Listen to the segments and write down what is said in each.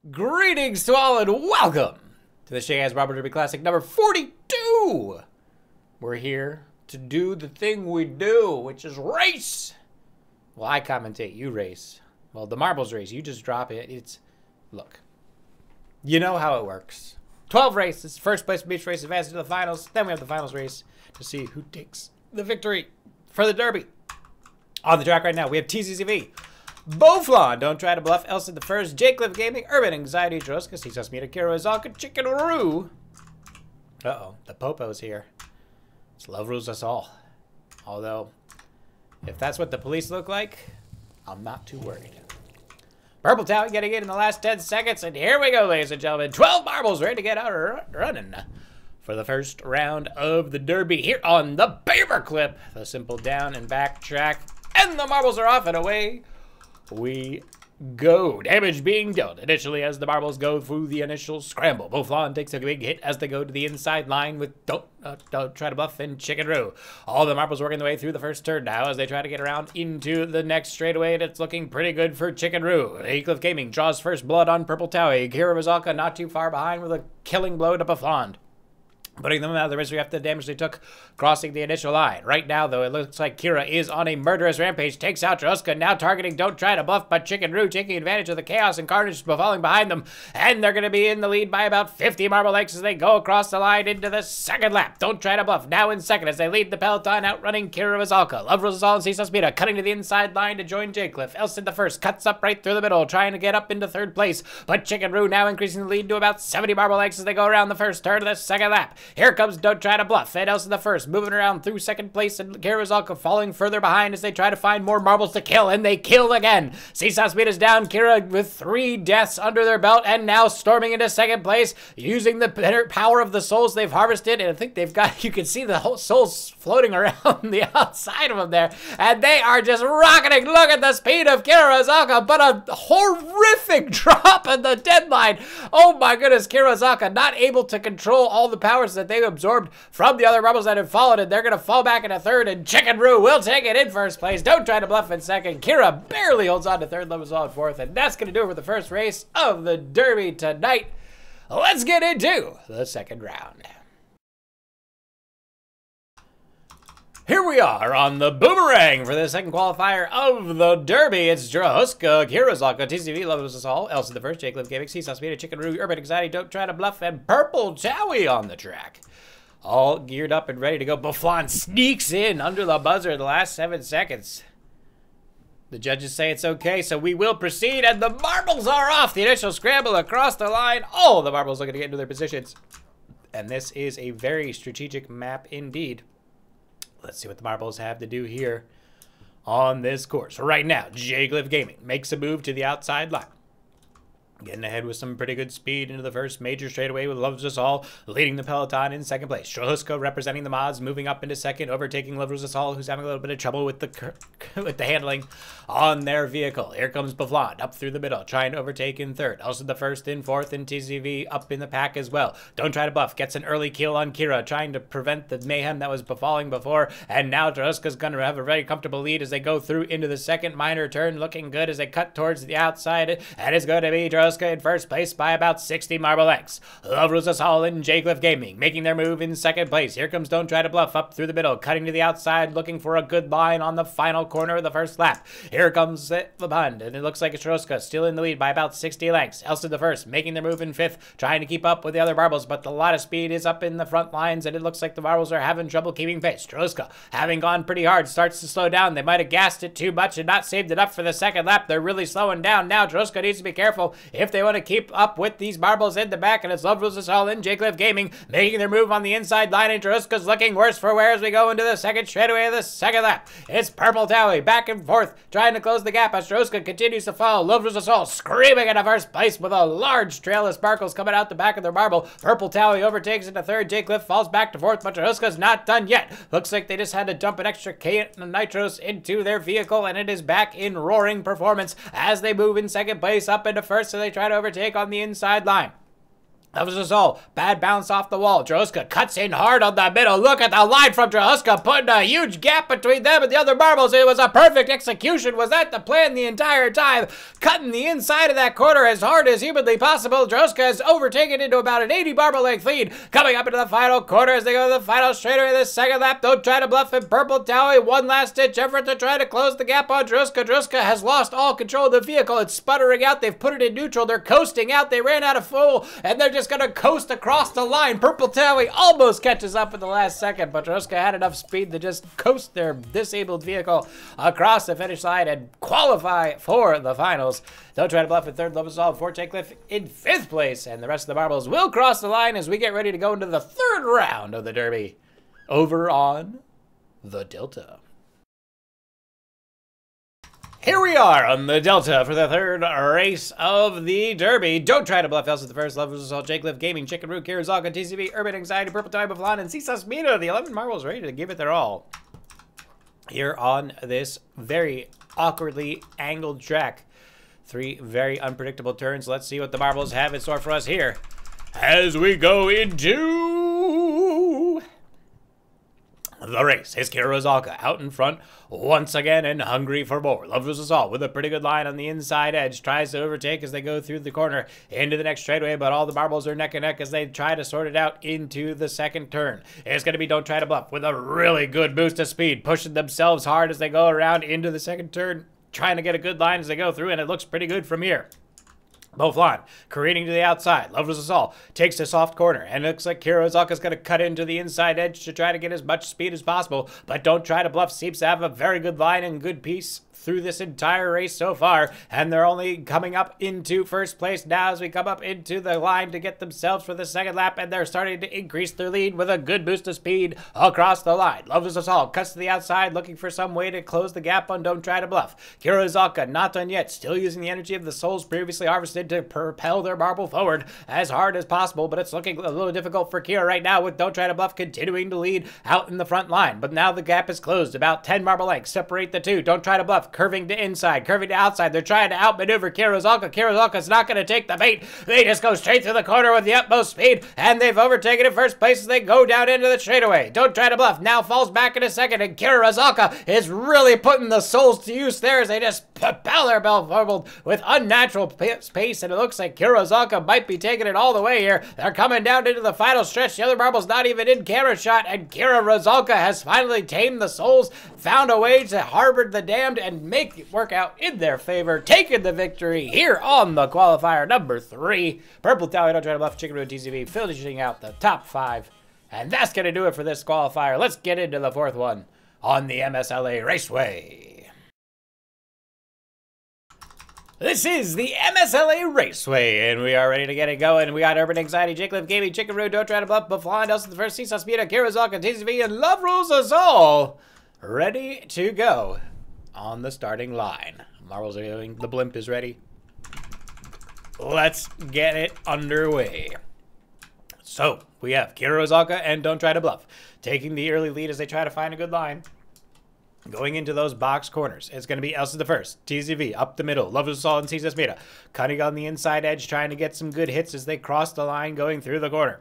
Greetings to all and welcome to the Shenanigans Barber Derby Classic number 42. We're here to do the thing we do, which is race. Well, I commentate, you race. Well, the marbles race, you just drop it. Look, you know how it works. 12 races, first place from each race advances to the finals. Then we have the finals race to see who takes the victory for the Derby. On the track right now, we have TCCV. Beauflan, Don't Try to Bluff, Elson the First, Jake Live Gaming, Urban Anxiety, Droska, Cesar Mita, Kira, Zalka, Chicken Roo. Uh-oh, the Popo's here. It's love rules us all. Although, if that's what the police look like, I'm not too worried. Purple Tower getting in the last 10 seconds, and here we go, ladies and gentlemen. 12 marbles ready to get out running for the first round of the Derby here on the paperclip. The simple down and back track, and the marbles are off and away we go. Damage being dealt initially as the marbles go through the initial scramble. Beauflan takes a big hit as they go to the inside line with Don't Try to Bluff and Chicken Roo. All the marbles working their way through the first turn now as they try to get around into the next straightaway, and it's looking pretty good for Chicken Roo. Cliff Gaming draws first blood on Purple Towie. Kira Rizalka not too far behind with a killing blow to Beauflan, putting them out of the misery after the damage they took crossing the initial line. Right now, though, it looks like Kira is on a murderous rampage. Takes out Droska, now targeting Don't Try to Bluff, but Chicken Roo taking advantage of the chaos and carnage falling behind them. And they're going to be in the lead by about 50 marble lengths as they go across the line into the second lap. Don't Try to Bluff now in second as they lead the peloton, outrunning Kira Rizalka. Love Rosal and Cesar Mita cutting to the inside line to join Jake Cliff. Elson the First cuts up right through the middle, trying to get up into third place. But Chicken Roo now increasing the lead to about 70 marble lengths as they go around the first turn of the second lap. Here comes Don't Try to Bluff. And Elson the First moving around through second place, and Kira Rizalka falling further behind as they try to find more marbles to kill, and they kill again. Cesar Mita's down. Kira with 3 deaths under their belt, and now storming into second place, using the power of the souls they've harvested. And I think they've got, you can see the whole souls floating around the outside of them there, and they are just rocketing. Look at the speed of Kira Rizalka, but a horrific drop in the deadline. Oh my goodness, Kira Rizalka not able to control all the powers that they absorbed from the other marbles that have followed, and they're going to fall back into third, and Chicken Roo will take it in first place. Don't Try to Bluff in second. Kira barely holds on to third, Love is all in fourth, and that's going to do it for the first race of the Derby tonight. Let's get into the second round. Here we are on the boomerang for the second qualifier of the Derby. It's Droska, Kira Rizalka, TCV, Love Us All, Elson the First, Jake Live Gaming, Cesar Mita, Chicken Roo, Urban Anxiety, Don't Try to Bluff, and Purple Towie on the track. All geared up and ready to go. Beauflan sneaks in under the buzzer in the last 7 seconds. The judges say it's okay, so we will proceed, and the marbles are off. The initial scramble across the line. All the marbles looking to get into their positions. And this is a very strategic map indeed. Let's see what the marbles have to do here on this course. Right now, Jake Live Gaming makes a move to the outside line, getting ahead with some pretty good speed into the first major straightaway with Loves Us All leading the peloton in second place. Droska representing the mods moving up into second, overtaking Loves Us All, who's having a little bit of trouble with the handling on their vehicle. Here comes Beauflan up through the middle, trying to overtake in third. Also the first in fourth, and TCV up in the pack as well. Don't Try to Bluff gets an early kill on Kira, trying to prevent the mayhem that was befalling before. And now Droska's going to have a very comfortable lead as they go through into the second minor turn, looking good as they cut towards the outside. And it's going to be Droska in first place by about 60 marble lengths. Love Us All and Jake Live Gaming making their move in second place. Here comes Don't Try to Bluff up through the middle, cutting to the outside, looking for a good line on the final corner of the first lap. Here comes the bund, and it looks like it's Droska still in the lead by about 60 lengths. Elson the First making their move in fifth, trying to keep up with the other marbles, but a lot of speed is up in the front lines, and it looks like the marbles are having trouble keeping pace. Droska, having gone pretty hard, starts to slow down. They might have gassed it too much and not saved it up for the second lap. They're really slowing down now. Droska needs to be careful if they want to keep up with these marbles in the back, and it's Love Us All in Jake Live Gaming making their move on the inside line, and Droska's looking worse for wear as we go into the second straightaway of the second lap. It's Purple Towie back and forth, trying to close the gap as Droska continues to fall. Love Us All screaming into first place with a large trail of sparkles coming out the back of their marble. Purple Towie overtakes into third. Jake Cliff falls back to fourth, but Droska's not done yet. Looks like they just had to dump an extra can of nitros into their vehicle, and it is back in roaring performance as they move in second place up into first, so they try to overtake on the inside line. That was just all. Bad bounce off the wall. Droska cuts in hard on the middle. Look at the line from Droska, putting a huge gap between them and the other marbles. It was a perfect execution. Was that the plan the entire time? Cutting the inside of that corner as hard as humanly possible. Droska has overtaken into about an 80 marble length lead. Coming up into the final corner as they go to the final straightaway of the second lap. Don't try to bluff in Purple Towie. One last ditch effort to try to close the gap on Droska. Droska has lost all control of the vehicle. It's sputtering out. They've put it in neutral. They're coasting out. They ran out of fuel and they're just going to coast across the line. Purple Towie almost catches up in the last second, but Droska had enough speed to just coast their disabled vehicle across the finish line and qualify for the finals. Don't try to bluff in third. Love us all. Fort Cliff in fifth place, and the rest of the marbles will cross the line as we get ready to go into the third round of the Derby over on the Delta. Here we are on the Delta for the third race of the Derby. Don't try to bluff else at the first. Love us all. Cliff Gaming, Chicken Root, Kirazaga, TCV, Urban Anxiety, Purple Time, Buffalon, and Cisas Mina. The 11 marbles ready to give it their all. Here on this very awkwardly angled track. 3 very unpredictable turns. Let's see what the marbles have in store for us here as we go into the race. Is Kirazaga out in front once again and hungry for more. Loves us all with a pretty good line on the inside edge. Tries to overtake as they go through the corner into the next straightaway, but all the marbles are neck and neck as they try to sort it out into the second turn. It's going to be Don't Try to Bluff with a really good boost of speed, pushing themselves hard as they go around into the second turn, trying to get a good line as they go through, and it looks pretty good from here. Buffalon careening to the outside. Loves us all. Takes a soft corner. And it looks like Kirazaka's going to cut into the inside edge to try to get as much speed as possible. But Don't Try to Bluff seems to have a very good line and good piece through this entire race so far. And they're only coming up into first place now as we come up into the line to get themselves for the second lap. And they're starting to increase their lead with a good boost of speed across the line. Loves us all. Cuts to the outside looking for some way to close the gap on Don't Try to Bluff. Kirazaka not done yet. Still using the energy of the souls previously harvested to propel their marble forward as hard as possible, but it's looking a little difficult for Kira right now with Don't Try to Bluff continuing to lead out in the front line. But now the gap is closed. About 10 marble lengths separate the two. Don't Try to Bluff curving to inside, curving to outside. They're trying to outmaneuver Kirazaka. Kirazaka's not going to take the bait. They just go straight through the corner with the utmost speed, and they've overtaken in first place as they go down into the straightaway. Don't Try to Bluff now falls back in a second, and Kirazaka is really putting the souls to use there as they just propel their bell forward with unnatural pace, and it looks like Kirazaka might be taking it all the way here. They're coming down into the final stretch. The other marble's not even in camera shot, and Kirazaka has finally tamed the souls, found a way to harbor the damned and make it work out in their favor, taking the victory here on the qualifier number 3. Purple Towie, Don't Try to Bluff, Chicken Root, TCV, finishing out the top 5. And that's going to do it for this qualifier. Let's get into the fourth one on the MSLA Raceway. This is the MSLA Raceway, and we are ready to get it going. We got Urban Anxiety, Cliff Gaming, Chicken Root, Don't Try to Bluff, Buffalon, Nelson the First, Cisas Mina, Kirazaka, TCV, and Love Rules Us All ready to go on the starting line. Marbles are going, the blimp is ready. Let's get it underway. So, we have Kirazaka and Don't Try to Bluff taking the early lead as they try to find a good line. Going into those box corners, it's going to be Elsa the First, TCV, up the middle, Love Us All, and Cisas Mina, cutting on the inside edge, trying to get some good hits as they cross the line going through the corner.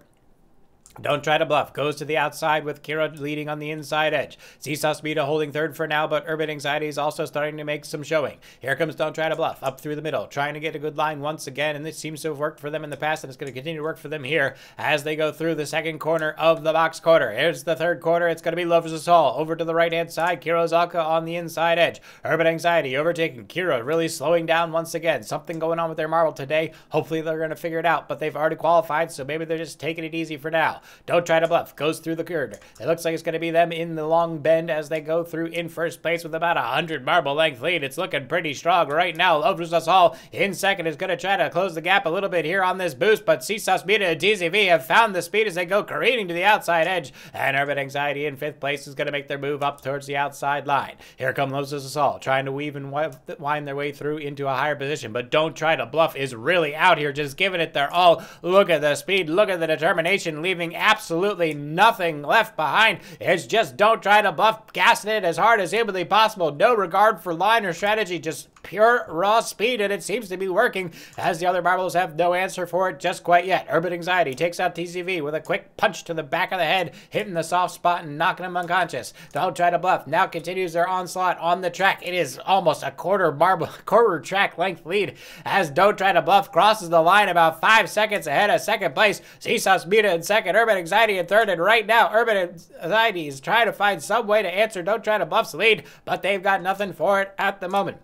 Don't Try to Bluff goes to the outside with Kira leading on the inside edge. Cisas Mina holding third for now, but Urban Anxiety is also starting to make some showing. Here comes Don't Try to Bluff up through the middle, trying to get a good line once again, and this seems to have worked for them in the past, and it's going to continue to work for them here as they go through the second corner of the box quarter. Here's the third quarter. It's going to be Love Us All over to the right-hand side. Kirazaka on the inside edge. Urban Anxiety overtaking Kira, really slowing down once again. Something going on with their marble today. Hopefully they're going to figure it out, but they've already qualified, so maybe they're just taking it easy for now. Don't Try to Bluff goes through the corner. It looks like it's going to be them in the long bend as they go through in first place with about 100 marble length lead. It's looking pretty strong right now. Love Us All in second is going to try to close the gap a little bit here on this boost, but Cisas Mina and TCV have found the speed as they go careening to the outside edge, and Urban Anxiety in fifth place is going to make their move up towards the outside line. Here come Love Us All trying to weave and wind their way through into a higher position, but Don't Try to Bluff is really out here, just giving it their all. Look at the speed, look at the determination, leaving absolutely nothing left behind. It's just Don't Try to Bluff, gassing it as hard as humanly possible. No regard for line or strategy, just pure raw speed, and it seems to be working, as the other marbles have no answer for it just quite yet. Urban Anxiety takes out TCV with a quick punch to the back of the head, hitting the soft spot and knocking him unconscious. Don't Try to Bluff now continues their onslaught on the track. It is almost a quarter track length lead as Don't Try to Bluff crosses the line about 5 seconds ahead of second place. Seesaw Smita in second, Urban Anxiety in third, and right now Urban Anxiety is trying to find some way to answer Don't Try to Bluff's lead, but they've got nothing for it at the moment.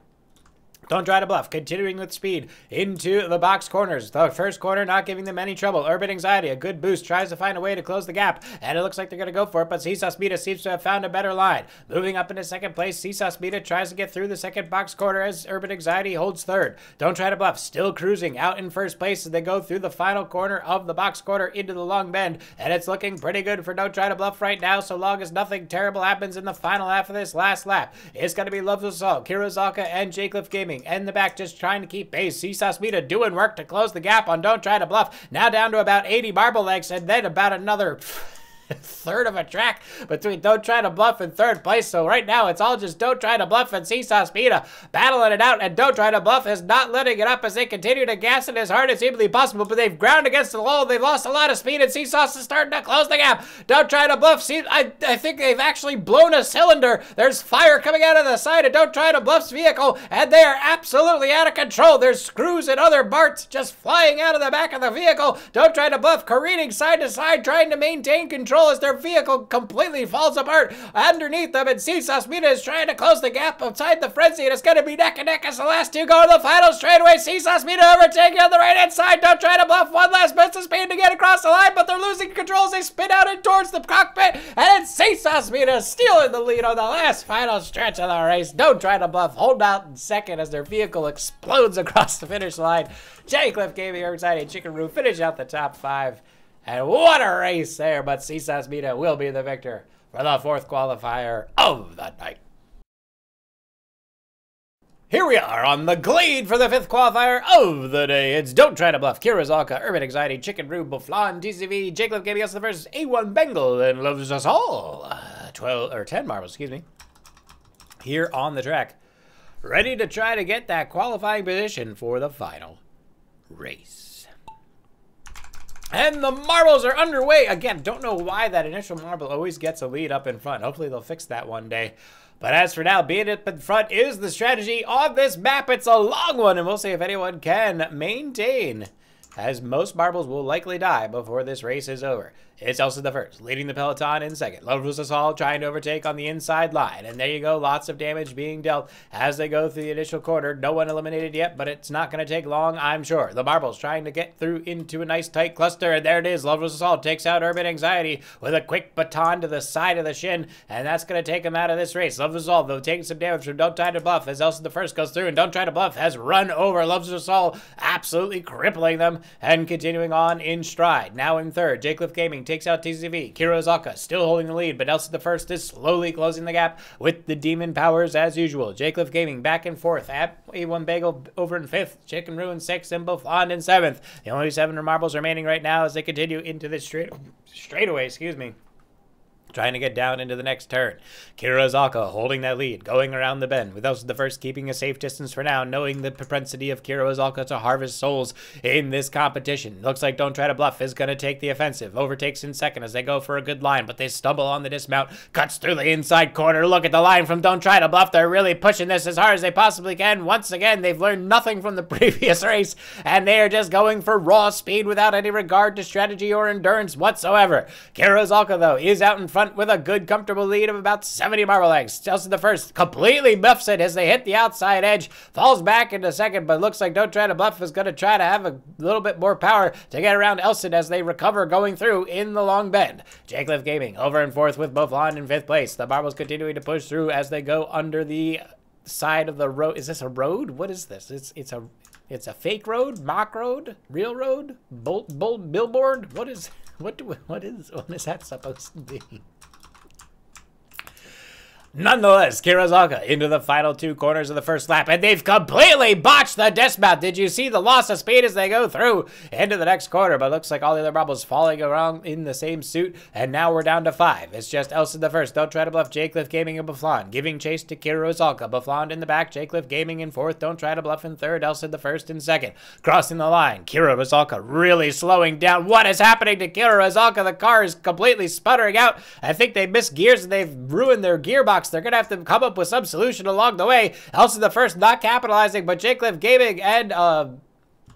Don't Try to Bluff, continuing with speed into the box corners. The first corner not giving them any trouble. Urban Anxiety, a good boost, tries to find a way to close the gap, and it looks like they're going to go for it, but Seesaw Smita seems to have found a better line. Moving up into second place, Seesaw Smita tries to get through the second box corner as Urban Anxiety holds third. Don't Try to Bluff, still cruising out in first place as they go through the final corner of the box corner into the long bend, and it's looking pretty good for Don't Try to Bluff right now, so long as nothing terrible happens in the final half of this last lap. It's going to be Loveless Assault, Kirozaka, and Jacliff Gaming in the back just trying to keep pace. Seesaw Smita doing work to close the gap on Don't Try to Bluff. Now down to about 80 marble lengths, and then about another third of a track between Don't Try to Bluff and third place. So right now it's all just Don't Try to Bluff and Seesaw Smita battling it out, and Don't Try to Bluff is not letting it up as they continue to gas it as hard as seemingly possible, but they've ground against the wall. They've lost a lot of speed, and Seesaw is starting to close the gap. Don't Try to Bluff, I think they've actually blown a cylinder. There's fire coming out of the side of Don't Try to Bluff's vehicle, and they are absolutely out of control. There's screws and other parts just flying out of the back of the vehicle. Don't Try to Bluff careening side to side, trying to maintain control as their vehicle completely falls apart underneath them, and Seesaw Smita is trying to close the gap outside the frenzy, and it's going to be neck and neck as the last two go to the final straightaway. Seesaw Smita overtaking on the right-hand side. Don't Try to Bluff one last bit of speed to get across the line, but they're losing control as they spin out and towards the cockpit, and it's Seesaw Smita stealing the lead on the last final stretch of the race. Don't Try to Bluff hold out in second as their vehicle explodes across the finish line. Jacliff Gaming, Anxiety, Chicken Roo finish out the top 5. And what a race there, but Seesaw Smita will be the victor for the 4th qualifier of the night. Here we are on the Glade for the 5th qualifier of the day. It's Don't Try to Bluff, Kirozaka, Urban Anxiety, Chicken Roo, Bufflon, TCV, Jacliff Gaming us the first, A1 Bengal, and Loves Us All. 10 marbles, excuse me. Here on the track, ready to try to get that qualifying position for the final race. And the marbles are underway. Again, don't know why that initial marble always gets a lead up in front. Hopefully they'll fix that one day. But as for now, being up in front is the strategy on this map. It's a long one, and we'll see if anyone can maintain, as most marbles will likely die before this race is over. It's Elsa the first, leading the peloton in second. Loveless Assault trying to overtake on the inside line. And there you go, lots of damage being dealt as they go through the initial corner. No one eliminated yet, but it's not going to take long, I'm sure. The marbles trying to get through into a nice tight cluster, and there it is. Loveless Assault takes out Urban Anxiety with a quick baton to the side of the shin, and that's going to take him out of this race. Loveless Assault, though, taking some damage from Don't Try to Bluff as Elsa the first goes through, and Don't Try to Bluff has run over Loveless Assault, absolutely crippling them, and continuing on in stride. Now in third, Jacliff Gaming takes out TCV. Kirozaka still holding the lead, but Elsa the first is slowly closing the gap with the demon powers as usual. Jacliff Gaming back in fourth, at A1 Bagel over in fifth, Chicken Roo in sixth, and Bufflon in seventh. The only 7 marbles remaining right now as they continue into this straightaway, excuse me. Trying to get down into the next turn. Kirozaka holding that lead, going around the bend, with Elsa the first keeping a safe distance for now, knowing the propensity of Kirozaka to harvest souls in this competition. Looks like Don't Try to Bluff is going to take the offensive. Overtakes in second as they go for a good line, but they stumble on the dismount, cuts through the inside corner. Look at the line from Don't Try to Bluff. They're really pushing this as hard as they possibly can. Once again, they've learned nothing from the previous race, and they are just going for raw speed without any regard to strategy or endurance whatsoever. Kirozaka, though, is out in front with a good, comfortable lead of about 70 marble eggs. Elsa the first completely buffs it as they hit the outside edge, falls back into second, but looks like Don't Try to Bluff is going to try to have a little bit more power to get around Elsa as they recover going through in the long bend. Jacliff Gaming over in fourth with Bufflon in fifth place. The marbles continuing to push through as they go under the side of the road. Is this a road? What is this? It's a fake road, mock road, real road, billboard. What is that supposed to be? Nonetheless, Kirazaka into the final two corners of the first lap, and they've completely botched the dismount. Did you see the loss of speed as they go through into the next corner? But it looks like all the other marbles falling around in the same suit, and now we're down to 5. It's just Elsa the first. Don't try to bluff Jacliff Gaming and Bufflon. Giving chase to Kirazaka. Bufflon in the back, Jacliff Gaming in 4th. Don't try to bluff in 3rd. Elsa the first in 2nd. Crossing the line, Kirazaka really slowing down. What is happening to Kirazaka? The car is completely sputtering out. I think they missed gears and they've ruined their gearbox. They're going to have to come up with some solution along the way. Elsa the first not capitalizing, but Jacliff Gaming and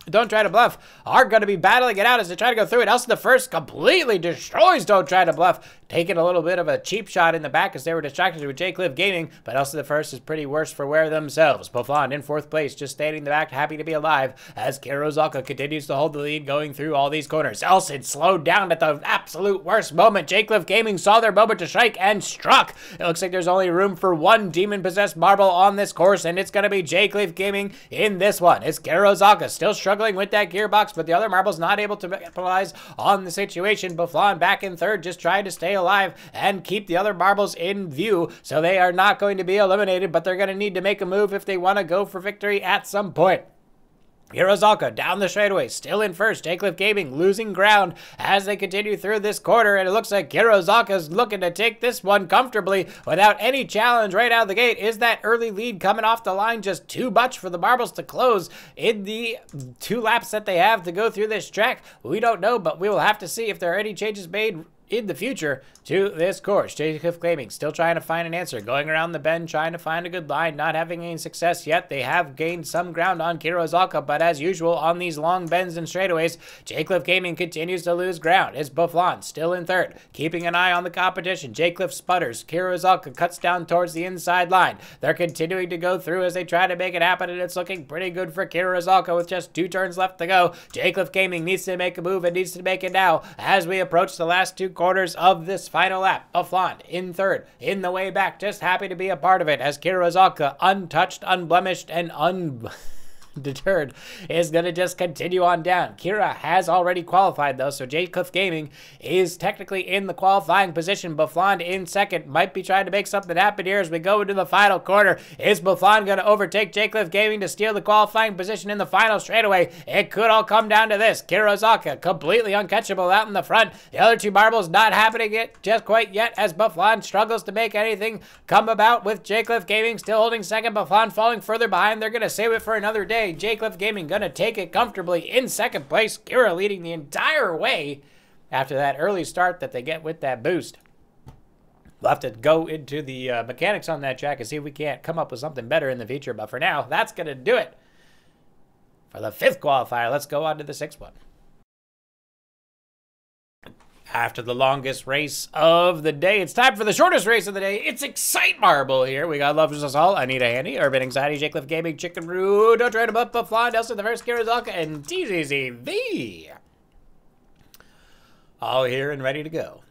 Don't Try to Bluff are going to be battling it out as they try to go through it. Elsa the first completely destroys Don't Try to Bluff, taking a little bit of a cheap shot in the back as they were distracted with Jacliff Gaming, but Elsa the first is pretty worse for wear themselves. Bufflon in 4th place, just standing in the back, happy to be alive as Kirazaka continues to hold the lead going through all these corners. Elsa slowed down at the absolute worst moment. Jacliff Gaming saw their moment to strike and struck. It looks like there's only room for one demon-possessed marble on this course, and it's going to be Jacliff Gaming in this one. It's Kirazaka still struggling with that gearbox, but the other marbles not able to capitalize on the situation. Bufflon back in 3rd, just trying to stay alive and keep the other marbles in view, so they are not going to be eliminated, but they're going to need to make a move if they want to go for victory at some point. Kirazaka down the straightaway, still in 1st. Jacliff Gaming losing ground as they continue through this quarter, and it looks like Kirazaka's looking to take this one comfortably without any challenge right out of the gate. Is that early lead coming off the line just too much for the marbles to close in the 2 laps that they have to go through this track? We don't know, but we will have to see if there are any changes made in the future to this course. Jacliff Gaming still trying to find an answer, going around the bend, trying to find a good line, not having any success yet. They have gained some ground on Kirazaka, but as usual on these long bends and straightaways, Jacliff Gaming continues to lose ground. It's Bufflon still in 3rd, keeping an eye on the competition. Jacliff sputters. Kirazaka cuts down towards the inside line. They're continuing to go through as they try to make it happen, and it's looking pretty good for Kirazaka with just 2 turns left to go. Jacliff Gaming needs to make a move and needs to make it now as we approach the last 2 quarters of this final lap. Bufflon in 3rd, in the way back, just happy to be a part of it as Kirazaka, untouched, unblemished, and undeterred, is going to just continue on down. Kira has already qualified though, so Jacliff Gaming is technically in the qualifying position. Bufflon in 2nd, might be trying to make something happen here as we go into the final quarter. Is Bufflon going to overtake Jacliff Gaming to steal the qualifying position in the final straightaway? It could all come down to this. Kirazaka completely uncatchable out in the front. The other 2 marbles not happening it just quite yet as Bufflon struggles to make anything come about with Jacliff Gaming still holding 2nd. Bufflon falling further behind. They're going to save it for another day. Jacliff Gaming going to take it comfortably in 2nd place. Kira leading the entire way after that early start that they get with that boost. We'll have to go into the mechanics on that track and see if we can't come up with something better in the future. But for now, that's going to do it for the 5th qualifier. Let's go on to the 6th one. After the longest race of the day, it's time for the shortest race of the day. It's Excite Marble here. We got Love Us All, Anita Handy, Urban Anxiety, Jacliff Gaming, Chicken Roo, Don't Try to Buff, Bufflon, Elsa the First, Kirazaka, and TZZV. All here and ready to go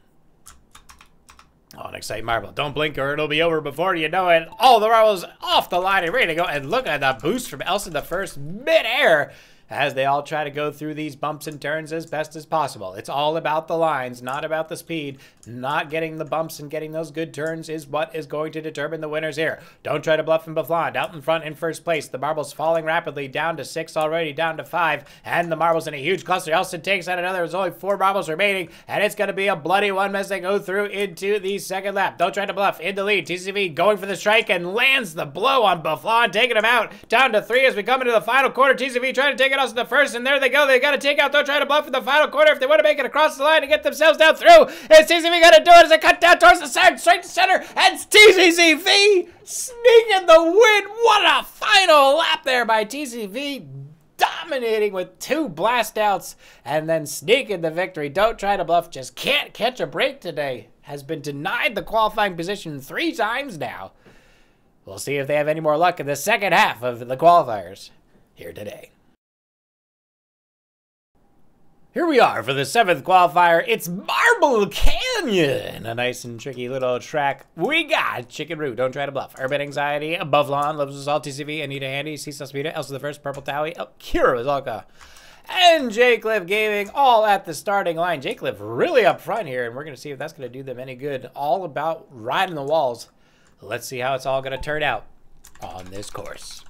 on Excite Marble. Don't blink or it'll be over before you know it. All the marbles off the line and ready to go. And look at the boost from Elsa the First mid-air as they all try to go through these bumps and turns as best as possible. It's all about the lines, not about the speed. Not getting the bumps and getting those good turns is what is going to determine the winners here. Don't Try to Bluff and Bufflon out in front in 1st place. The marbles falling rapidly, down to 6 already, down to 5, and the marbles in a huge cluster. Elson takes out another. There's only 4 marbles remaining, and it's going to be a bloody one as they go through into the 2nd lap. Don't Try to Bluff in the lead. TCV going for the strike and lands the blow on Bufflon, taking him out. Down to 3 as we come into the final quarter. TCV trying to take it out to the 1st, and there they go. They got to take out Don't Try to Bluff in the final quarter if they want to make it across the line and get themselves down through. And TCV got to do it as they cut down towards the side, straight to center, and TCV sneaking the win. What a final lap there by TCV, dominating with 2 blast outs and then sneaking the victory. Don't Try to Bluff just can't catch a break today. Has been denied the qualifying position 3 times now. We'll see if they have any more luck in the second half of the qualifiers here today. Here we are for the 7th qualifier. It's Marble Canyon, a nice and tricky little track. We got Chicken Roo, Don't Try to Bluff, Urban Anxiety, Bufflon, Loves Us All, TCV, Anita Handy, Cecil Speeda, Elsa the First, Purple Towie, Kirazaka, and Jacliff Gaming, all at the starting line. Jacliff really up front here, and we're going to see if that's going to do them any good. All about riding the walls. Let's see how it's all going to turn out on this course.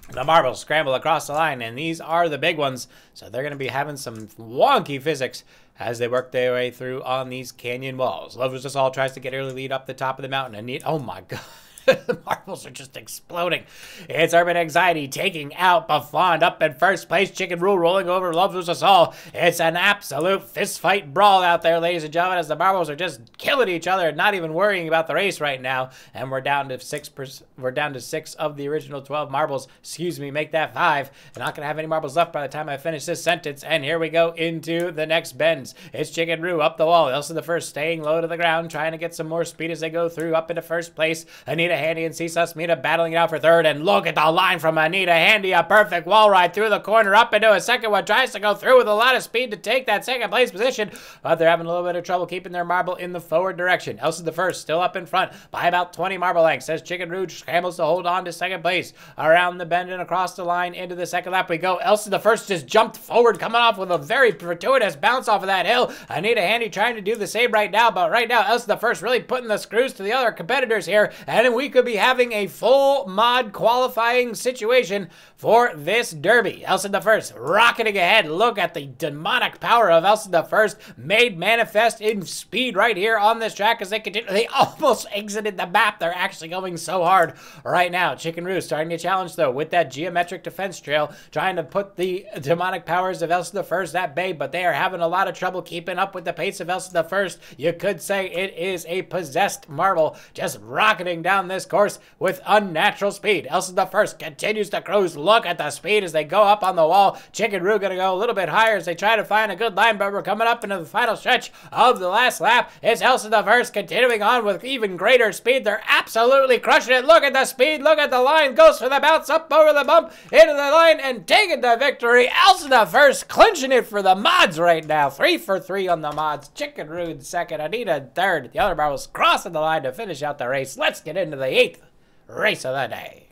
The marbles scramble across the line, and these are the big ones, so they're going to be having some wonky physics as they work their way through on these canyon walls. Lovers Us All tries to get early lead up the top of the mountain, and oh my god. The marbles are just exploding. It's Urban Anxiety taking out Buffon up in first place. Chicken Rule rolling over Loves Us All. It's an absolute fist fight brawl out there, ladies and gentlemen, as the marbles are just killing each other and not even worrying about the race right now. And we're down to 6. We're down to 6 of the original 12 marbles. Excuse me, make that 5. I'm not gonna have any marbles left by the time I finish this sentence. And here we go into the next bends. It's Chicken Rue up the wall. Elsa the First staying low to the ground, trying to get some more speed as they go through up into first place. Anita Handy and Cecil Smita battling it out for third, and look at the line from Anita Handy, a perfect wall ride through the corner up into a second one, tries to go through with a lot of speed to take that second place position, but they're having a little bit of trouble keeping their marble in the forward direction. Elsa the First still up in front by about 20 marble lengths as Chicken Rouge scrambles to hold on to second place. Around the bend and across the line into the second lap we go. Elsa the First just jumped forward, coming off with a very fortuitous bounce off of that hill. Anita Handy trying to do the same right now, but right now Elsa the First really putting the screws to the other competitors here, and we could be having a full mod qualifying situation for this derby. Elsa the First rocketing ahead. Look at the demonic power of Elsa the First made manifest in speed right here on this track as they continue. They almost exited the map. They're actually going so hard right now. Chicken Roo starting to challenge though with that geometric defense trail, trying to put the demonic powers of Elsa the First at bay, but they are having a lot of trouble keeping up with the pace of Elsa the First. You could say it is a possessed marble just rocketing down this course with unnatural speed. Elsa the First continues to cruise. Look at the speed as they go up on the wall. Chicken Roo gonna go a little bit higher as they try to find a good line, but we're coming up into the final stretch of the last lap. It's Elsa the First continuing on with even greater speed. They're absolutely crushing it. Look at the speed. Look at the line. Goes for the bounce up over the bump into the line and taking the victory. Elsa the First clinching it for the mods right now. 3 for 3 on the mods. Chicken Roo in second. Anita in third. The other marbles crossing the line to finish out the race. Let's get into the 8th race of the day.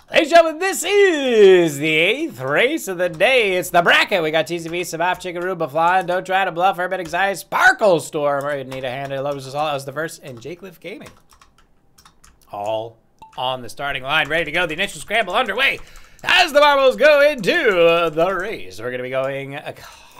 Ladies and gentlemen, this is the 8th race of the day. It's the bracket. We got TCV, Sabaf, Chicken Roo, Bufflon, Don't Try to Bluff, Urban Anxiety, Sparkle Storm, Anita Handy, Loves Us All as the first, and Jacliff Gaming. All on the starting line, ready to go. The initial scramble underway as the marbles go into the race. We're going to be going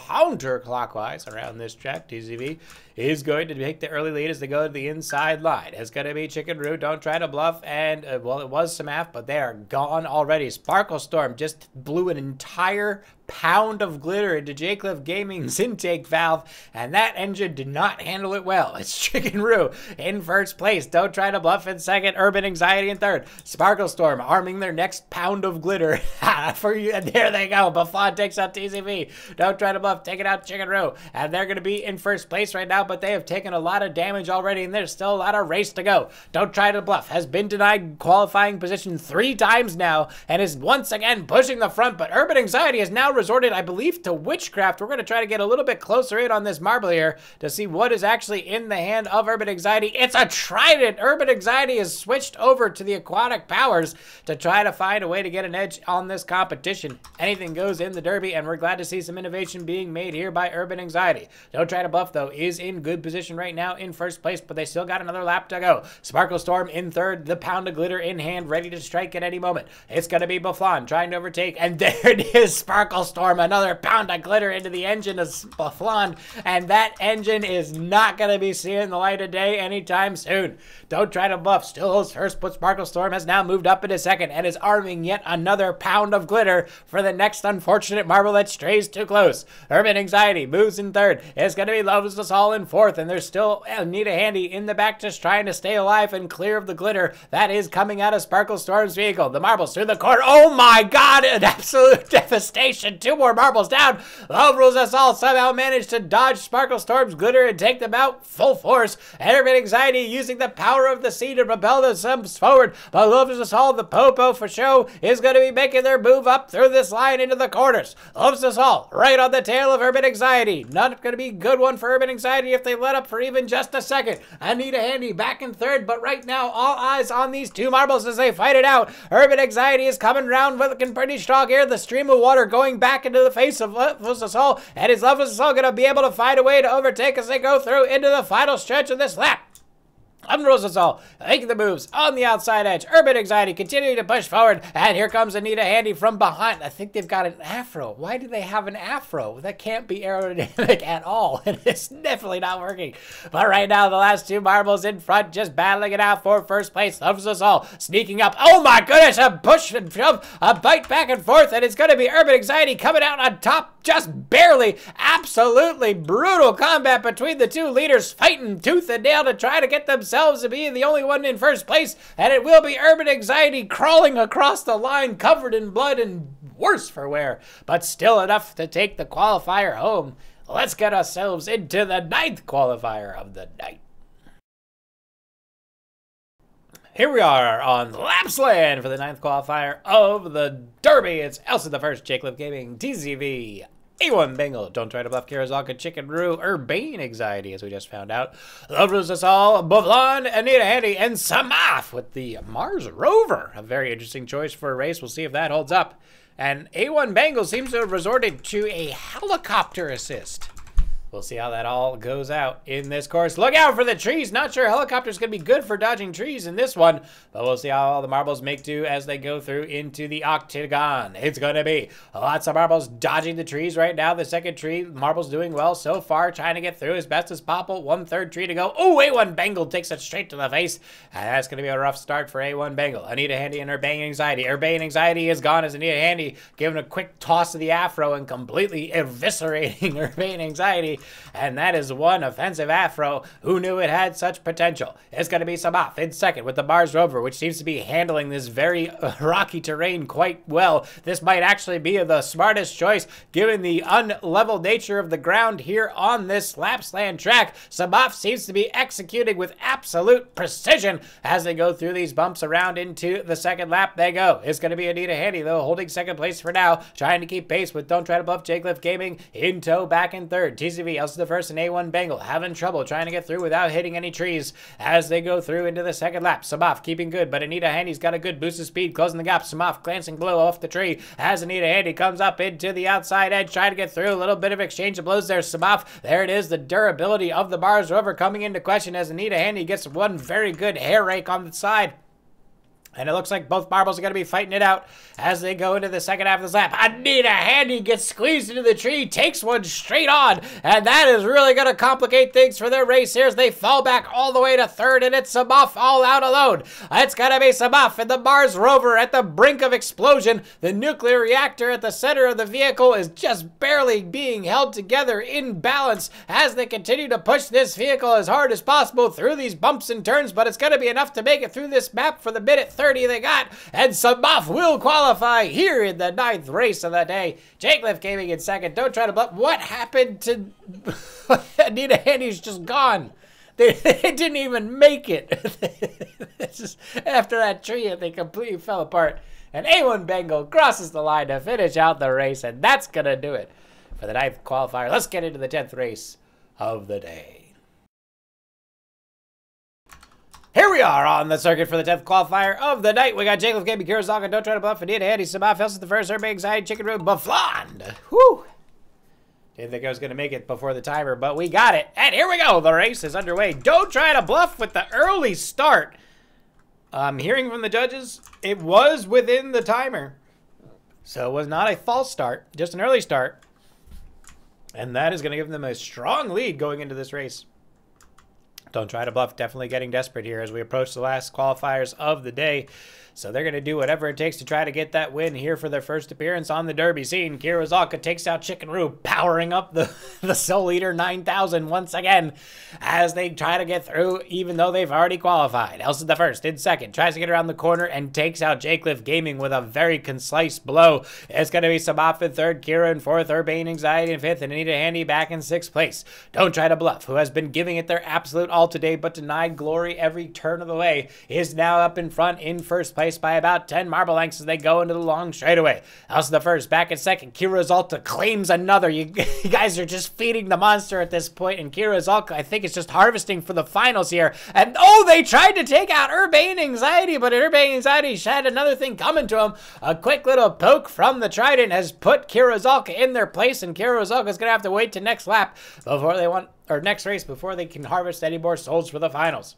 counterclockwise around this track. TCV is going to take the early lead as they go to the inside line. It's going to be Chicken Roo, Don't Try to Bluff, and, well, it was Samaf, but they are gone already. Sparkle Storm just blew an entire pound of glitter into Jacliff Gaming's intake valve, and that engine did not handle it well. It's Chicken Roo in first place. Don't Try to Bluff in second. Urban Anxiety in third. Sparkle Storm arming their next pound of glitter for you, and there they go. Buffon takes out TCV. Don't Try to Bluff taking out Chicken Roo, and they're going to be in first place right now, but they have taken a lot of damage already, and there's still a lot of race to go. Don't Try to Bluff has been denied qualifying position 3 times now, and is once again pushing the front, but Urban Anxiety is now resorted, I believe, to witchcraft. We're going to try to get a little bit closer in on this marble here to see what is actually in the hand of Urban Anxiety. It's a trident. Urban Anxiety has switched over to the aquatic powers to try to find a way to get an edge on this competition. Anything goes in the derby, and we're glad to see some innovation being made here by Urban Anxiety. Don't Try to Bluff, though, is in good position right now in first place, but they still got another lap to go. Sparkle Storm in third, the pound of glitter in hand, ready to strike at any moment. It's going to be Buffon trying to overtake, and there it is, Sparkle Storm, another pound of glitter into the engine of Buffon, and that engine is not going to be seeing the light of day anytime soon. Don't Try to Bluff still holds first, but Sparkle Storm has now moved up into second and is arming yet another pound of glitter for the next unfortunate marble that strays too close. Urban Anxiety moves in third. It's going to be Loves Us All in fourth, and there's still Anita Handy in the back just trying to stay alive and clear of the glitter that is coming out of Sparkle Storm's vehicle. The marbles through the corner. Oh my god, an absolute devastation. 2 more marbles down. Loves Us All somehow managed to dodge Sparkle Storm's glitter and take them out full force. Urban Anxiety using the power of the sea to propel themselves forward, but Loves Us All, the popo for show, is going to be making their move up through this line into the corners. Loves Us All right on the tail of Urban Anxiety. Not going to be a good one for Urban Anxiety Anxiety if they let up for even just a second. Anita Handy back in third, but right now all eyes on these two marbles as they fight it out. Urban Anxiety is coming around looking pretty strong here. The stream of water going back into the face of Lefus Assault, and is Lefus Assault going to be able to find a way to overtake as they go through into the final stretch of this lap? Rosasol making the moves on the outside edge. Urban Anxiety continuing to push forward. And here comes Anita Handy from behind. I think they've got an afro. Why do they have an afro? That can't be aerodynamic at all. And it's definitely not working. But right now, the last two marbles in front just battling it out for first place. Rosasol sneaking up. Oh my goodness, a push and shove, a bite back and forth. And it's going to be Urban Anxiety coming out on top just barely. Absolutely brutal combat between the two leaders fighting tooth and nail to try to get themselves to be the only one in first place, and it will be Urban Anxiety crawling across the line covered in blood and worse for wear, but still enough to take the qualifier home. Let's get ourselves into the 9th qualifier of the night. Here we are on Lapsland for the 9th qualifier of the Derby. It's Elsa the First, Jake Liv Gaming, TCV, A1 Bengal, Don't Try to Bluff, Kirazaka, Chicken Roo, Urbane Anxiety, as we just found out. Love Us All, Bavlon, Anita Handy, and Samaf with the Mars Rover. A very interesting choice for a race. We'll see if that holds up. And A1 Bengal seems to have resorted to a helicopter assist. We'll see how that all goes out in this course. Look out for the trees. Not sure helicopter's going to be good for dodging trees in this one, but we'll see how all the marbles make do as they go through into the octagon. It's going to be lots of marbles dodging the trees right now. The second tree, marbles doing well so far, trying to get through as best as possible. 1/3 tree to go. Oh, A1 Bengal takes it straight to the face, and that's going to be a rough start for A1 Bengal. Anita Handy and Urbane Anxiety. Urbane Anxiety is gone as Anita Handy giving a quick toss to the afro and completely eviscerating Urbane Anxiety. And that is one offensive afro. Who knew it had such potential? It's going to be Samaf in second with the Mars Rover, which seems to be handling this very rocky terrain quite well. This might actually be the smartest choice given the unlevel nature of the ground here on this Lapsland track. Samaf seems to be executing with absolute precision as they go through these bumps around into the second lap. They go. It's going to be Anita Handy, though, holding second place for now, trying to keep pace with Don't Try to Bluff, Jake Liv Gaming in tow back in third. TCV, Elsa the First, and A1 Bengal having trouble trying to get through without hitting any trees as they go through into the second lap. Samaf keeping good, but Anita Handy's got a good boost of speed, closing the gap. Samaf glancing below off the tree as Anita Handy comes up into the outside edge, trying to get through. A little bit of exchange of blows there. Samaf, there it is, the durability of the Mars Rover coming into question as Anita Handy gets one very good hair rake on the side. And it looks like both marbles are going to be fighting it out as they go into the second half of this lap. Anita Handy gets squeezed into the tree, takes one straight on, and that is really going to complicate things for their race here as they fall back all the way to third, and it's Samaf all out alone. It's going to be Samaf and the Mars Rover at the brink of explosion. The nuclear reactor at the center of the vehicle is just barely being held together in balance as they continue to push this vehicle as hard as possible through these bumps and turns, but it's going to be enough to make it through this map for the minute 30 they got, and Samaf will qualify here in the 9th race of the day. Jake Liv Gaming in second. Don't Try to Bluff. What happened to Anita Handy's just gone. They didn't even make it. It's just, after that tree, they completely fell apart. And A1 Bengal crosses the line to finish out the race, and that's going to do it for the 9th qualifier. Let's get into the 10th race of the day. Here we are on the circuit for the 10th qualifier of the night. We got Jake Liv Gaming, Kirazaka, Don't Try to Bluff, Anita Handy, Samaf, Elsa the First, Urbane Anxiety, Chicken Roo, Bafland. Whew. Didn't think I was going to make it before the timer, but we got it. And here we go. The race is underway. Don't Try to Bluff with the early start. Hearing from the judges, it was within the timer. So it was not a false start, just an early start. And that is going to give them a strong lead going into this race. Don't Try to Bluff definitely getting desperate here as we approach the last qualifiers of the day. So they're going to do whatever it takes to try to get that win here for their first appearance on the Derby scene. Kirazaka takes out Chicken Roo, powering up the Soul Leader 9000 once again as they try to get through, even though they've already qualified. Elsa the First in second, tries to get around the corner and takes out Jake Liv Gaming with a very concise blow. It's going to be Samaf in third, Kira in fourth, Urbane Anxiety in fifth, and Anita Handy back in sixth place. Don't Try to Bluff, who has been giving it their absolute all today but denied glory every turn of the way, is now up in front in first place place by about 10 marble lengths as they go into the long straightaway. Elsa the First back in second. Kira Zalta claims another. You guys are just feeding the monster at this point, and Kira Zalta, I think, is just harvesting for the finals here. And oh, they tried to take out Urbane Anxiety, but Urbane Anxiety had another thing coming to him. A quick little poke from the trident has put Kira Zalta in their place, and Kira Zalta is going to have to wait to next lap before they want, or next race before they can harvest any more souls for the finals.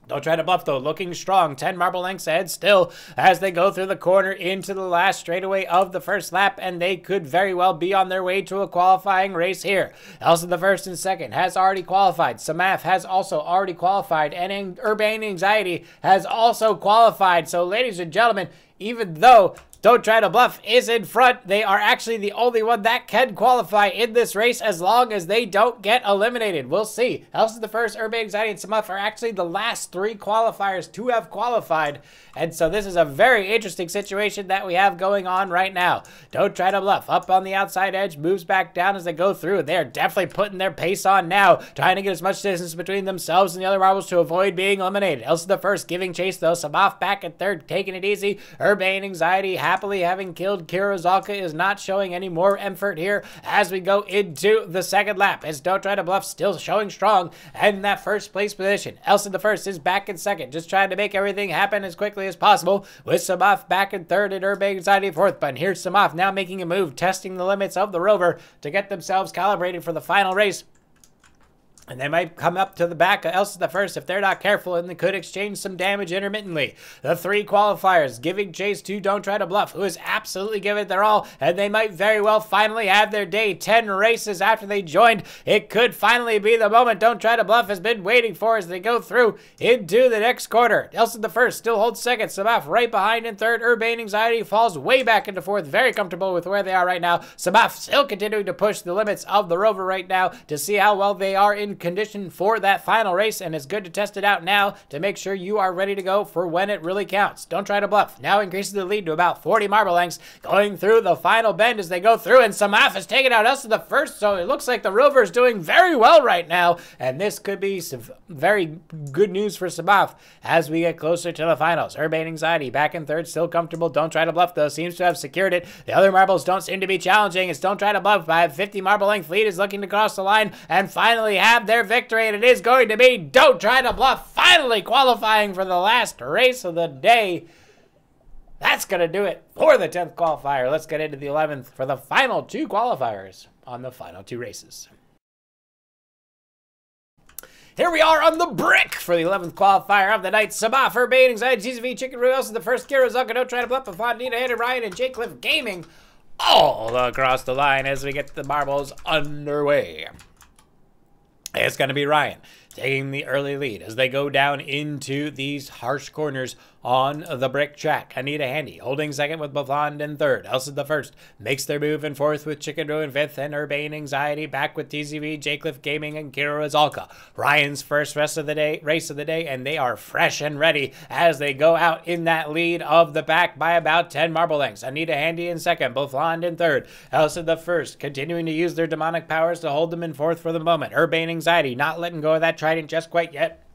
Don't try to bluff, though. Looking strong. 10 marble lengths ahead still as they go through the corner into the last straightaway of the first lap, and they could very well be on their way to a qualifying race here. Elsa the First and second has already qualified. Samaf has also already qualified, and Urbane Anxiety has also qualified. So, ladies and gentlemen, even though Don't Try to Bluff is in front, they are actually the only one that can qualify in this race as long as they don't get eliminated. We'll see. Elsa the First, Urbane Anxiety, and Samaf are actually the last 3 qualifiers to have qualified. And so this is a very interesting situation that we have going on right now. Don't Try to Bluff up on the outside edge, moves back down as they go through. They're definitely putting their pace on now, trying to get as much distance between themselves and the other marbles to avoid being eliminated. Elsa the First giving chase though. Samaf back at third, taking it easy. Urbane Anxiety happily having killed Kira Zalta is not showing any more effort here as we go into the second lap. As Don't Try to Bluff still showing strong in that first place position. Elsa the First is back in second, just trying to make everything happen as quickly as possible, with Samaf back in third and Urbane Anxiety fourth. But here's Samaf now making a move, testing the limits of the rover to get themselves calibrated for the final race. And they might come up to the back of Elsa the First if they're not careful, and they could exchange some damage intermittently. The 3 qualifiers giving chase to Don't Try to Bluff, who is absolutely giving it their all, and they might very well finally have their day. 10 races after they joined, it could finally be the moment Don't Try to Bluff has been waiting for as they go through into the next quarter. Elsa the First still holds second, Samaf right behind in third. Urbane Anxiety falls way back into fourth, very comfortable with where they are right now. Samaf still continuing to push the limits of the rover right now to see how well they are in condition for that final race, and it's good to test it out now to make sure you are ready to go for when it really counts. Don't Try to Bluff now increases the lead to about 40 marble lengths going through the final bend as they go through, and Samaf has taken out Elsa the First, so it looks like the rover is doing very well right now, and this could be some very good news for Samaf as we get closer to the finals. Urbane Anxiety back in third, still comfortable. Don't Try to Bluff though seems to have secured it. The other marbles don't seem to be challenging. It's Don't Try to Bluff by a 50 marble length lead is looking to cross the line and finally have their victory, and it is going to be Don't Try to Bluff finally qualifying for the last race of the day. That's going to do it for the 10th qualifier. Let's get into the 11th for the final 2 qualifiers on the final 2 races. Here we are on the brick for the 11th qualifier of the night. Samaf, Urbane Anxiety, GZV, Chicken Roux, Elsa the First, Kira Zalta, Don't Try to Bluff, Bafon, Nina, Hannah, Ryan, and J. Cliff Gaming all across the line as we get the marbles underway. It's going to be Ryan taking the early lead as they go down into these harsh corners on the brick track. Anita Handy holding second with Bafond in third. Elsa the First makes their move in fourth with Chicken Roux in fifth, and Urbane Anxiety back with TZV, J. Cliff Gaming, and Kira Zalta. Ryan's first race of the day, and they are fresh and ready as they go out in that lead of the pack by about 10 marble lengths. Anita Handy in second, Bafond in third. Elsa the First continuing to use their demonic powers to hold them in fourth for the moment. Urbane Anxiety not letting go of that trident just quite yet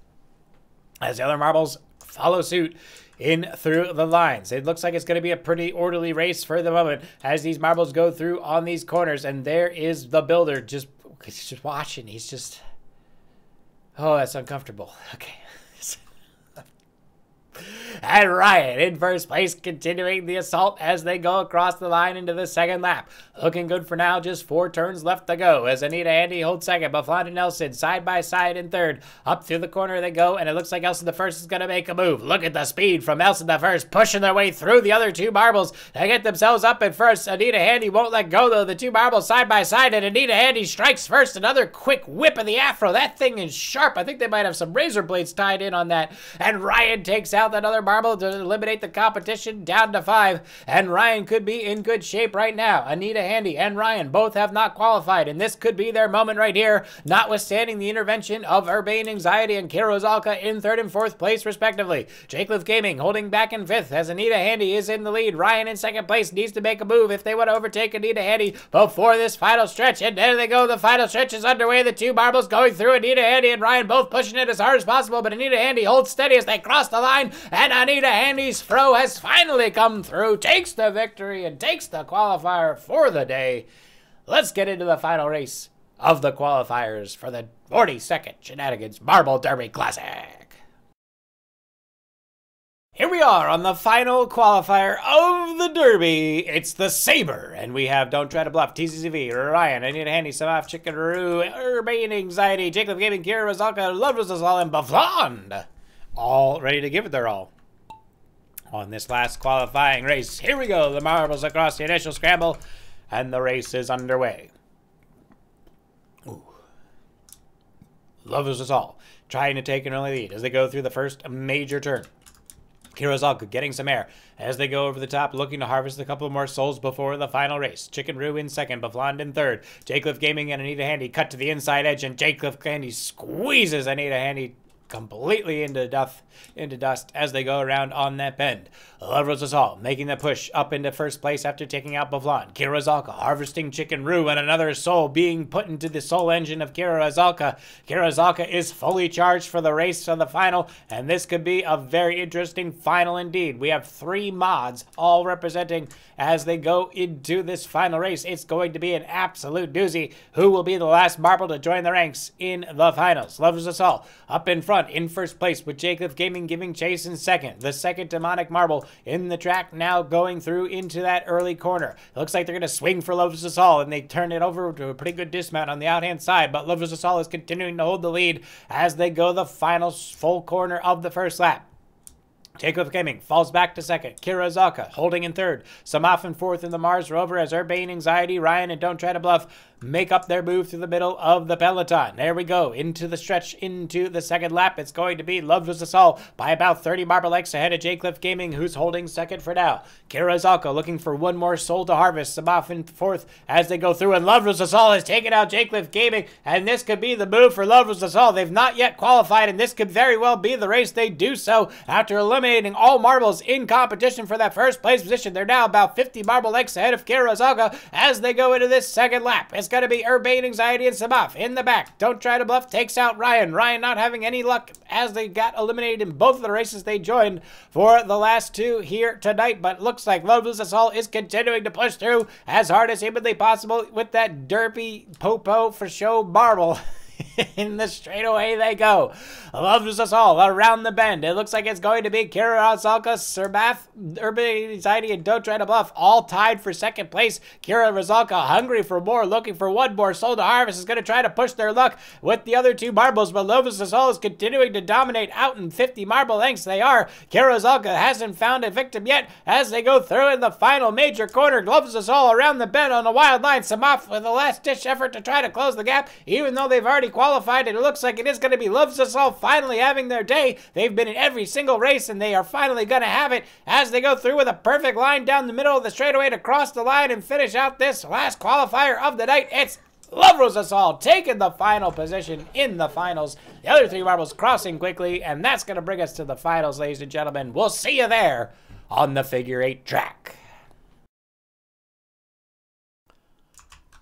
as the other marbles follow suit in through the lines. It looks like it's going to be a pretty orderly race for the moment as these marbles go through on these corners, and there is the builder just watching. He's just, oh, that's uncomfortable. Okay. And Ryan in first place, continuing the assault as they go across the line into the second lap. Looking good for now, just 4 turns left to go as Anita Handy holds second, Bafond and Nelson side by side in third. Up through the corner they go, and it looks like Elsa the First is going to make a move. Look at the speed from Elsa the First, pushing their way through the other 2 marbles to get themselves up at first. Anita Handy won't let go though. The 2 marbles side by side, and Anita Handy strikes first. Another quick whip of the afro. That thing is sharp. I think they might have some razor blades tied in on that. And Ryan takes out that other marble to eliminate the competition down to 5, and Ryan could be in good shape right now. Anita Handy and Ryan both have not qualified, and this could be their moment right here, notwithstanding the intervention of Urbane Anxiety and Kira Zalta in 3rd and 4th place respectively. J. Cliff Gaming holding back in 5th as Anita Handy is in the lead. Ryan in 2nd place needs to make a move if they want to overtake Anita Handy before this final stretch, and there they go. The final stretch is underway. The 2 marbles going through. Anita Handy and Ryan both pushing it as hard as possible, but Anita Handy holds steady as they cross the line, and Anita Handy's throw has finally come through, takes the victory, and takes the qualifier for the day. Let's get into the final race of the qualifiers for the 42nd Shenanigans Marble Derby Classic. Here we are on the final qualifier of the Derby. It's the Sabre, and we have Don't Try to Bluff, TCCV, Ryan, Anita Handy, Samaf, Chickaroo, Urbane Anxiety, Jacob Gaming, Kira Razalka, Loveless and Bavland, all ready to give it their all on this last qualifying race. Here we go, the marbles across the initial scramble, and the race is underway. Ooh. Loveless us all, trying to take an early lead as they go through the first major turn. Kirazalka getting some air as they go over the top, looking to harvest a couple more souls before the final race. Chicken Roo in second, Bavland in third. Jacliff Gaming and Anita Handy cut to the inside edge, and Jacliff Handy squeezes Anita Handy completely into dust as they go around on that bend. Love Roses Hall making the push up into first place after taking out Bavland. Kira Zalka harvesting Chicken Roo, and another soul being put into the soul engine of Kira Zalka. Kira Zalka is fully charged for the race of the final, and this could be a very interesting final indeed. We have 3 mods all representing as they go into this final race. It's going to be an absolute doozy. Who will be the last marble to join the ranks in the finals? Loves us all up in front in first place, with Jacob Gaming giving chase in second. The second demonic marble in the track now going through into that early corner. It looks like they're going to swing for Loves Us All, and they turn it over to a pretty good dismount on the out-hand side, but Loves Us All is continuing to hold the lead as they go the final full corner of the first lap. Jacob Gaming falls back to second. Kira Zalka holding in third. Samaf in fourth in the Mars Rover as Urbane Anxiety, Ryan, and Don't Try to Bluff make up their move through the middle of the peloton. There we go, into the stretch, into the second lap. It's going to be Loves Us All by about 30 marble lengths ahead of Jacliff Gaming, who's holding second for now. Kira Zalka looking for one more soul to harvest. Samaf in fourth as they go through, and Loves Us All has taken out Jacliff Gaming, and this could be the move for Loves Us All. They've not yet qualified, and this could very well be the race they do so after eliminating all marbles in competition for that first place position. They're now about 50 marble lengths ahead of Kira Zalka as they go into this second lap. It's going to be Urbane Anxiety and Samaf in the back. Don't Try to Bluff takes out Ryan. Ryan not having any luck as they got eliminated in both of the races they joined for the last 2 here tonight, but looks like Loveless Assault is continuing to push through as hard as humanly possible with that derpy popo for show marble. In the straightaway they go. Loves Us All around the bend. It looks like it's going to be Kira Razalka, Serbath, Urban Anxiety, and Don't Try to Bluff all tied for second place. Kira Razalka hungry for more, looking for one more soul to harvest, is going to try to push their luck with the other 2 marbles, but Loves Us All is continuing to dominate out in 50 marble lengths. They are. Kira Razalka hasn't found a victim yet as they go through in the final major corner. Loves Us All around the bend on a wild line. Samaf with a last-ditch effort to try to close the gap, even though they've already qualified, and it looks like it is going to be Loves Us All finally having their day. They've been in every single race, and they are finally going to have it as they go through with a perfect line down the middle of the straightaway to cross the line and finish out this last qualifier of the night. It's Loves Us All taking the final position in the finals. The other 3 marbles crossing quickly, and that's going to bring us to the finals, ladies and gentlemen. We'll see you there on the figure 8 track.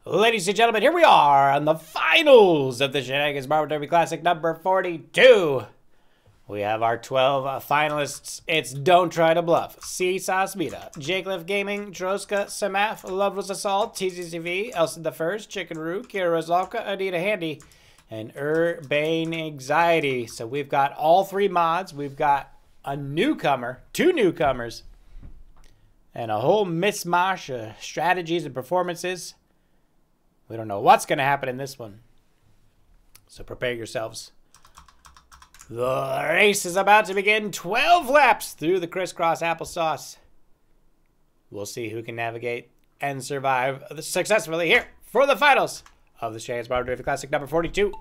Ladies and gentlemen, here we are on the finals of the Shenanigans Marble Derby Classic number 42. We have our 12 finalists. It's Don't Try to Bluff, Seesaw Smita, Jacliff Gaming, Droska, Samaf, Loveless Assault, TCCV, Elson the First, Chicken Roo, Kira Razalka, Anita Handy, and Urbane Anxiety. So we've got all 3 mods. We've got a newcomer, 2 newcomers, and a whole mishmash of strategies and performances. We don't know what's going to happen in this one, so prepare yourselves. The race is about to begin. 12 laps through the crisscross applesauce. We'll see who can navigate and survive successfully here for the finals of the Shenanigans Marble Derby Classic number 42.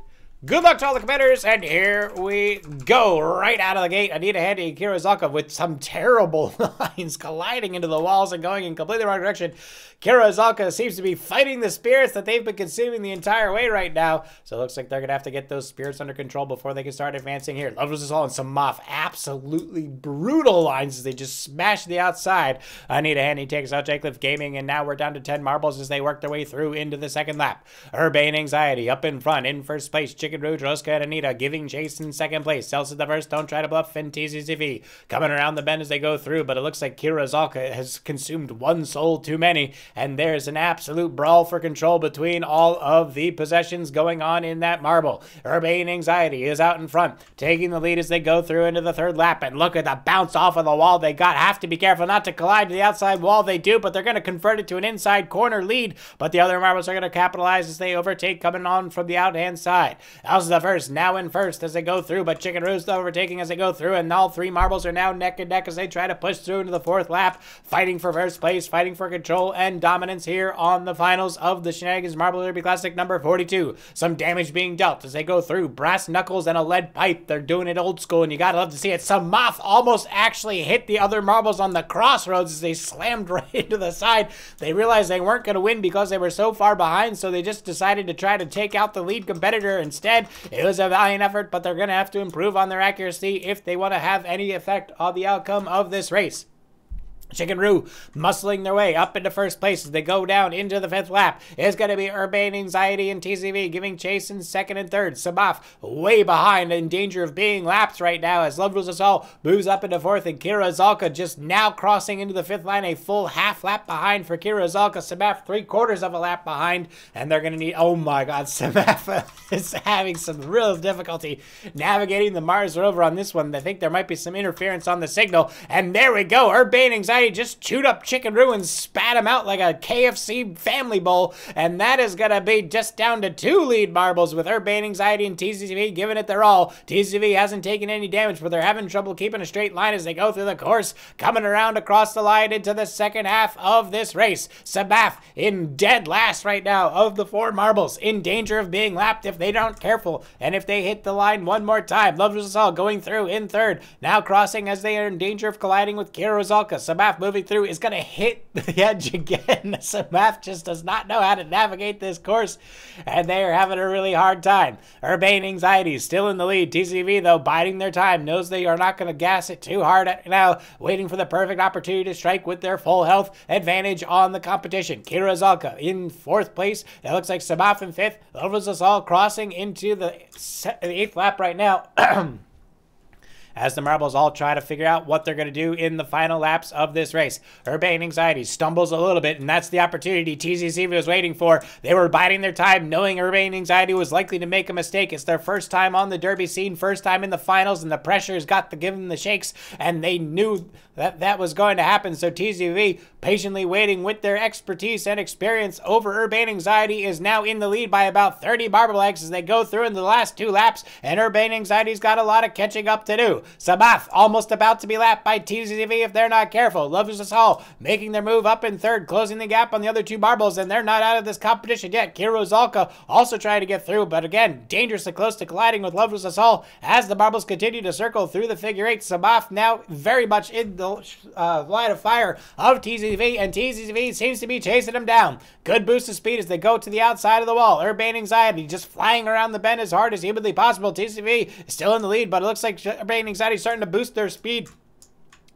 Good luck to all the competitors, and here we go. Right out of the gate, Anita Handy and Kira Zalka with some terrible lines colliding into the walls and going in completely the wrong direction. Kira Zalka seems to be fighting the spirits that they've been consuming the entire way right now. So it looks like they're going to have to get those spirits under control before they can start advancing here. Loves Us All and some Moff. Absolutely brutal lines as they just smash the outside. Anita Handy takes out Jacliff Gaming, and now we're down to 10 marbles as they work their way through into the second lap. Urbane Anxiety up in front, in first place. Chicken Rouge, Rosca, and Anita, giving chase in second place. Celsius the first, Don't Try to Bluff, and TZCV coming around the bend as they go through, but it looks like Kira Zalka has consumed one soul too many, and there's an absolute brawl for control between all of the possessions going on in that marble. Urbane Anxiety is out in front, taking the lead as they go through into the third lap, and look at the bounce off of the wall they got. Have to be careful not to collide to the outside wall. They do, but they're going to convert it to an inside corner lead, but the other marbles are going to capitalize as they overtake coming on from the out-hand side. How's the first, now in first as they go through, but Chicken Roost overtaking as they go through, and all three marbles are now neck and neck as they try to push through into the fourth lap, fighting for first place, fighting for control and dominance here on the finals of the Shenanigans Marble Derby Classic number 42. Some damage being dealt as they go through. Brass knuckles and a lead pipe. They're doing it old school, and you gotta love to see it. Some moth almost actually hit the other marbles on the crossroads as they slammed right into the side. They realized they weren't going to win because they were so far behind, so they just decided to try to take out the lead competitor instead. It was a valiant effort, but they're going to have to improve on their accuracy if they want to have any effect on the outcome of this race. Chicken Roo muscling their way up into first place as they go down into the fifth lap. It's going to be Urbane Anxiety and TCV giving chase in second and third. Sabaf way behind, in danger of being lapped right now as Love Rules Us All moves up into fourth, and Kira Zalka just now crossing into the fifth line, a full half lap behind for Kira Zalka. Sabaf 3/4 of a lap behind, and they're going to need, oh my god, Sabaf is having some real difficulty navigating the Mars rover on this one. I think there might be some interference on the signal, and there we go. Urbane Anxiety just chewed up Chicken Roo and spat him out like a KFC family bowl, and that is going to be just down to 2 lead marbles with Urbane Anxiety and TCV giving it their all. TCV hasn't taken any damage, but they're having trouble keeping a straight line as they go through the course, coming around across the line into the second half of this race. Sabaf in dead last right now of the 4 marbles, in danger of being lapped if they aren't careful, and if they hit the line one more time. Love Rules Us All going through in third, now crossing as they are in danger of colliding with Kira Zalka. Sabaf moving through is going to hit the edge again. Sabaf just does not know how to navigate this course, and they are having a really hard time. Urbane Anxiety still in the lead. TCV, though, biding their time, knows they are not going to gas it too hard now, waiting for the perfect opportunity to strike with their full health advantage on the competition. Kira Zalka in fourth place. It looks like Sabaf in fifth. Love Rules Us All crossing into the 8th lap right now. As the marbles all try to figure out what they're going to do in the final laps of this race. Urbane Anxiety stumbles a little bit, and that's the opportunity TCCV was waiting for. They were biding their time, knowing Urbane Anxiety was likely to make a mistake. It's their first time on the Derby scene, first time in the finals, and the pressure's got to give them the shakes, and they knew that that was going to happen. So TCV, patiently waiting with their expertise and experience over Urbane Anxiety, is now in the lead by about 30 marble legs as they go through in the last 2 laps, and Urbane Anxiety's got a lot of catching up to do. Sabaf almost about to be lapped by TCV if they're not careful. Love Rules Us All making their move up in third, closing the gap on the other 2 marbles, and they're not out of this competition yet. Kira Zalka also trying to get through, but again, dangerously close to colliding with Love Rules Us All as the marbles continue to circle through the figure 8. Sabaf now very much in the line of fire of TCV, and TCV seems to be chasing them down. Good boost of speed as they go to the outside of the wall. Urbane Anxiety just flying around the bend as hard as humanly possible. TCV is still in the lead, but it looks like Urbane Anxiety starting to boost their speed.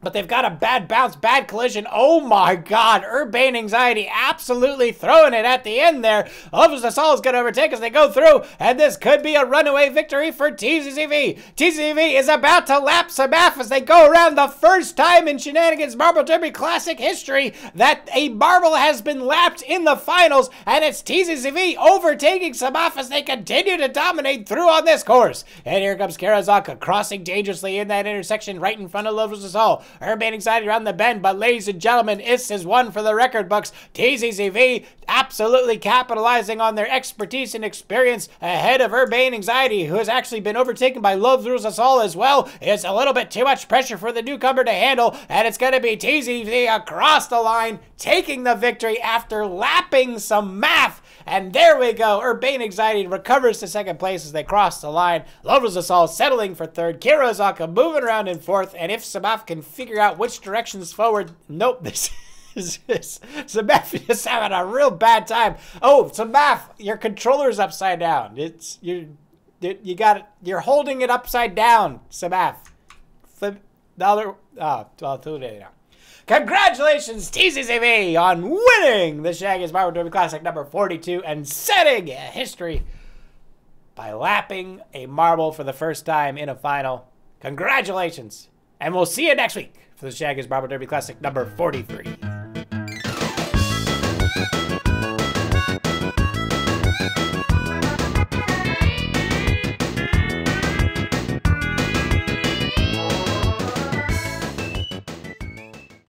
But they've got a bad bounce, bad collision. Oh my god, Urbane Anxiety absolutely throwing it at the end there. Love Rules Us All is going to overtake as they go through, and this could be a runaway victory for TCV. TCV is about to lap Sabaf as they go around, the first time in Shenanigans Marble Derby Classic history that a marble has been lapped in the finals, and it's TCV overtaking Sabaf as they continue to dominate through on this course. And here comes Kira Zalka crossing dangerously in that intersection right in front of Love Rules Us All. Urbane Anxiety around the bend, but ladies and gentlemen, this is one for the record books. TCCV absolutely capitalizing on their expertise and experience ahead of Urbane Anxiety, who has actually been overtaken by Love Rules Us All as well. It's a little bit too much pressure for the newcomer to handle, and it's going to be TCCV across the line, taking the victory after lapping some math. And there we go. Urbane Anxiety recovers to second place as they cross the line. Love Rules Us All settling for third. Kira Zalka moving around in fourth. And if Sabaf can figure out which direction's forward, nope, this is Sabaf is having a real bad time. Oh, Sabaf, your controller's upside down. You got it. You're holding it upside down, Sabaf. Flip the other. Oh, well, too late now. Congratulations, TCCV, on winning the Shenanigans Marble Derby Classic number 42 and setting history by lapping a marble for the first time in a final. Congratulations. And we'll see you next week for the Shenanigans Barber Derby Classic number 43.